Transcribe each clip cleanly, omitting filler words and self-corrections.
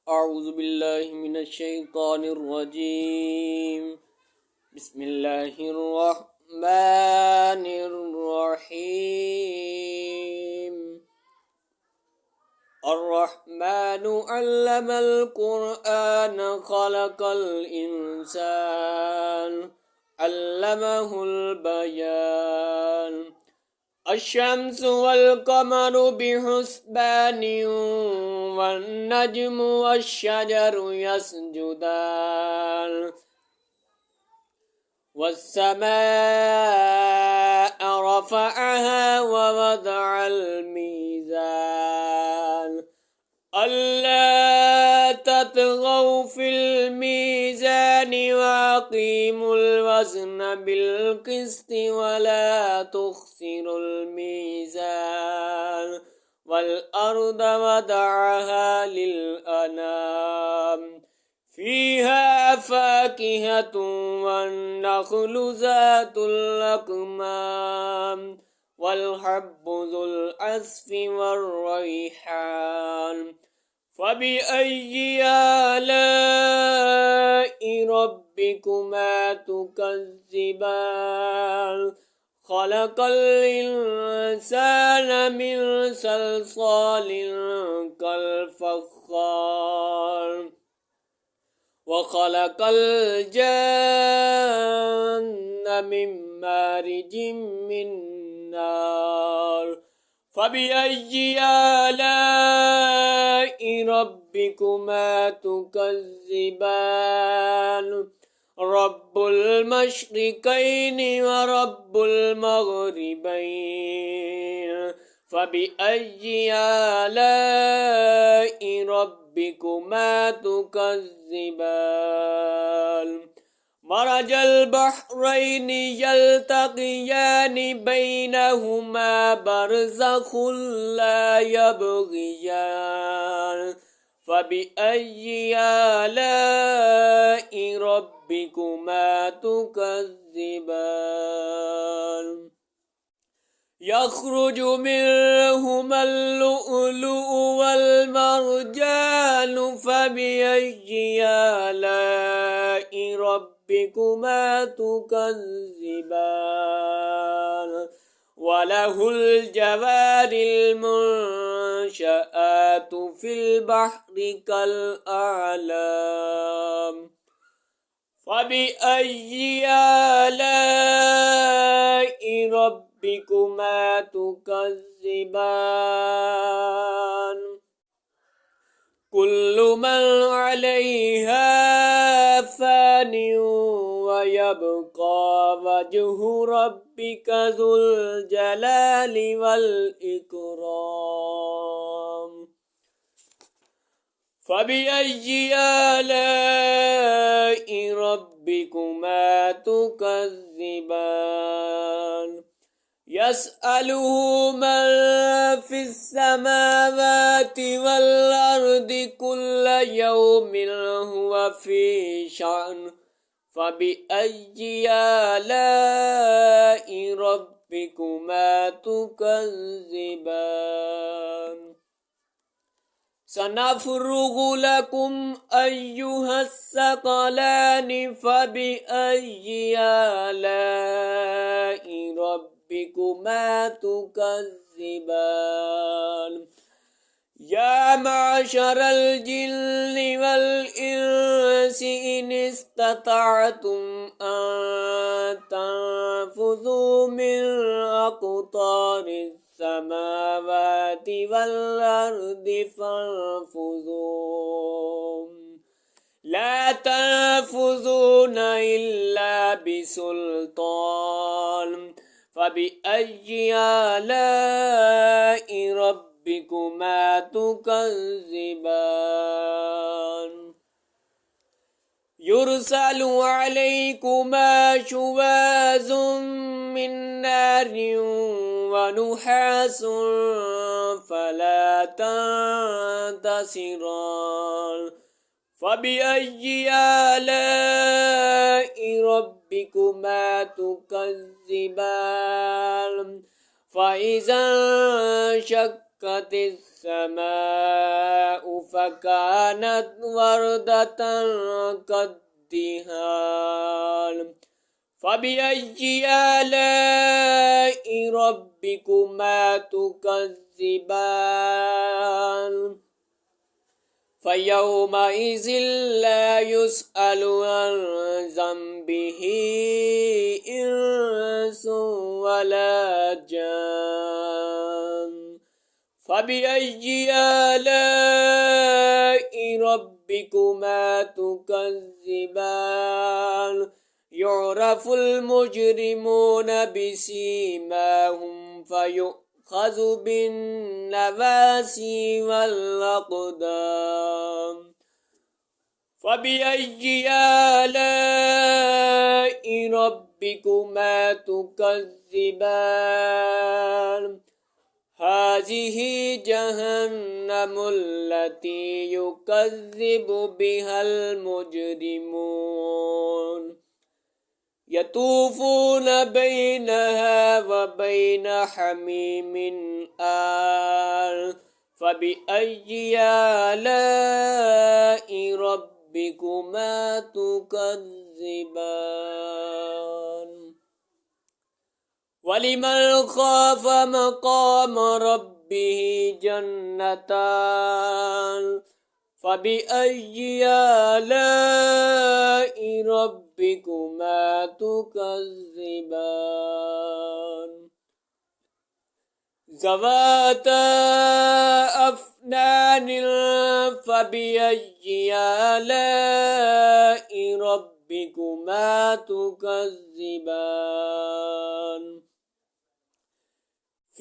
أعوذ بالله من الشيطان الرجيم. بسم الله الرحمن الرحيم. الرحمن علم القرآن خلق الإنسان علمه البيان. الشمس والقمر بحسبان والنجم والشجر يسجدان والسماء رفعها ووضع الميزان ألا تطغوا في الميزان وأقيموا الوزن بالقسط ولا تخسروا الميزان والأرض وضعها للأنام فيها فاكهة والنخل ذات الأكمام والحب ذو العصف والريحان فبأي آلاء ربكما تكذبان خلق الإنسان من صلصال كالفخار وخلق الجن من مارج من نار فبأي آلاء ربكما تكذبان رب المشرقين ورب المغربين فبأي آلاء ربكما تكذبان مرج البحرين يلتقيان بينهما برزخ لا يبغيان فبأي آلاء ربكما تكذبان يخرج منهما اللؤلؤ والمرجان فبأي آلاء ربكما تكذبان وله الجوار المنشآت في البحر كالأعلام فبأي آلاء ربكما تكذبان كل من عليها فان ويبقى وجه ربك ذو الجلال والإكرام فبأي آلاء ربكما تكذبان يسأله من في السماوات والأرض كل يوم هو في شأن فبأي آلاء ربكما تكذبان سنفرغ لكم أيها الثقلان فبأي آلاء ربكما تكذبان يا معشر الجن والإنس إن استطعتم أن تنفذوا من أقطار السماوات والأرض فانفذوا لا تنفذون إلا بسلطان فبأي آلاء ربكما تكذبان يرسل عليكما شواظ من نار ونحاس فلا تنتصران فبأي آلاء ربكما تكذبان فإذا انشقت السماء فكانت وردة كالدهان فبأي آلاء ربكما تكذبان فيومئذ لا يسأل عن ذنبه إنس ولا جان فبأي آلاء ربكما تكذبان يعرف المجرمون بسيماهم فيؤخذ بالنواسي والأقدام فبأي آلاء ربكما تكذبان هذه جهنم التي يكذب بها المجرمون يطوفون بينها وبين حميم آن فبأي آلاء ربكما تكذبان ولمن خاف مقام ربه جنتان فبأي آلاء ربكما تكذبان ذواتا أفنان فبأي آلاء ربكما تكذبان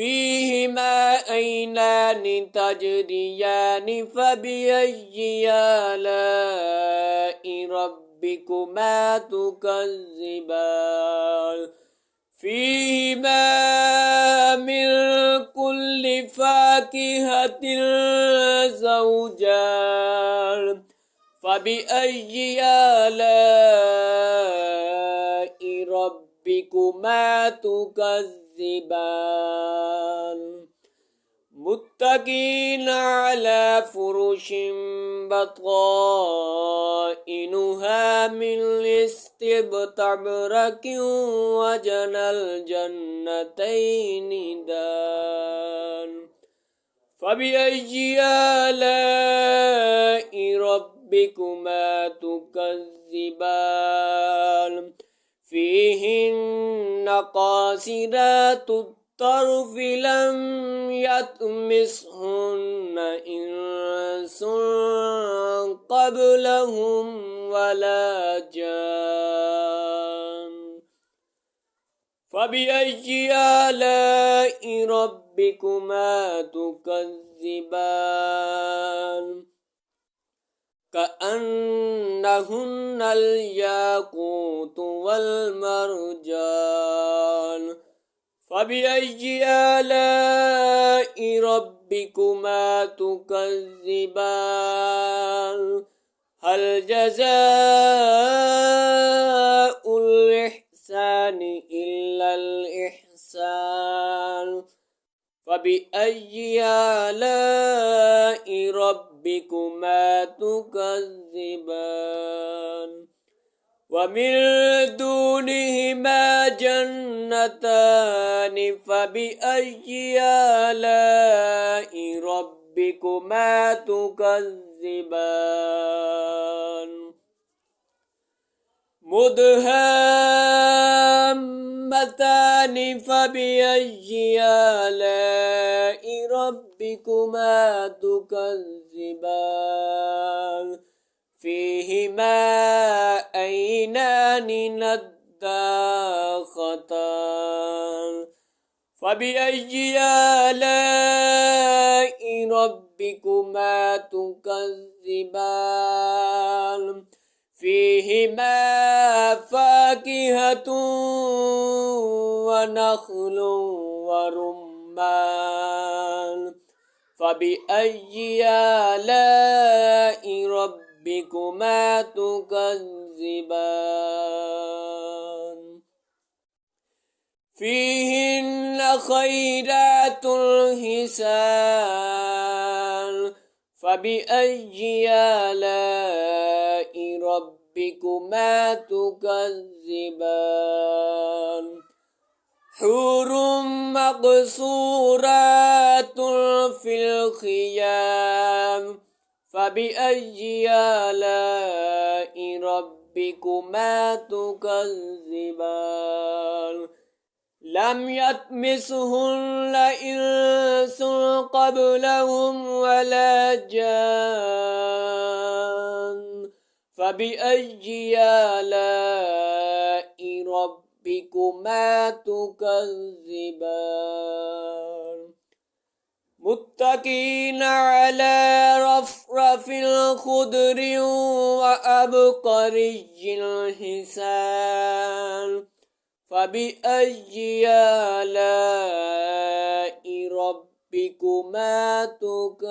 فيهما عينان تجريان فبأي آلاء ربكما تكذبان فيهما من كل فاكهة زوجان فبأي آلاء ربكما تكذبان متكئين على فرش بطائنها من استبرق وجنى الجنتين دان فبأي آلاء ربكما تكذبان فيهن قاصرات الطرف لم يطمثهن إنس قبلهم ولا جان فبأي آلاء ربكما تكذبان كأنهن الياقوت والمرجان فبأي آلاء ربكما تكذبان هل جزاء الإحسان إلا الإحسان فبأي آلاء ربكما تكذبان ومن دونهما جنتان فبأي آلاء ربكما تكذبان مدهامتان فبأي آلاء ربكما تكذبان فيهما عينان نضاختان فبأي آلاء ربكما تكذبان فيهما فاكهة ونخل ورمان فبأي آلاء ربكما تكذبان فيهن خيرات حسان فبأي آلاء ربكما تكذبان حور مقصورات في الخيام فبأي آلاء ربكما تكذبان لم يطمثهن إنس قبلهم ولا جان فبأي آلاء ربكما تكذبان متكئين على رفرف خضر وعبقري حسان فبأي آلاء ربكما تكذبان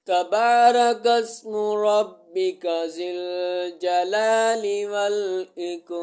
تبارك اسم ربك ذي الجلال والإكرام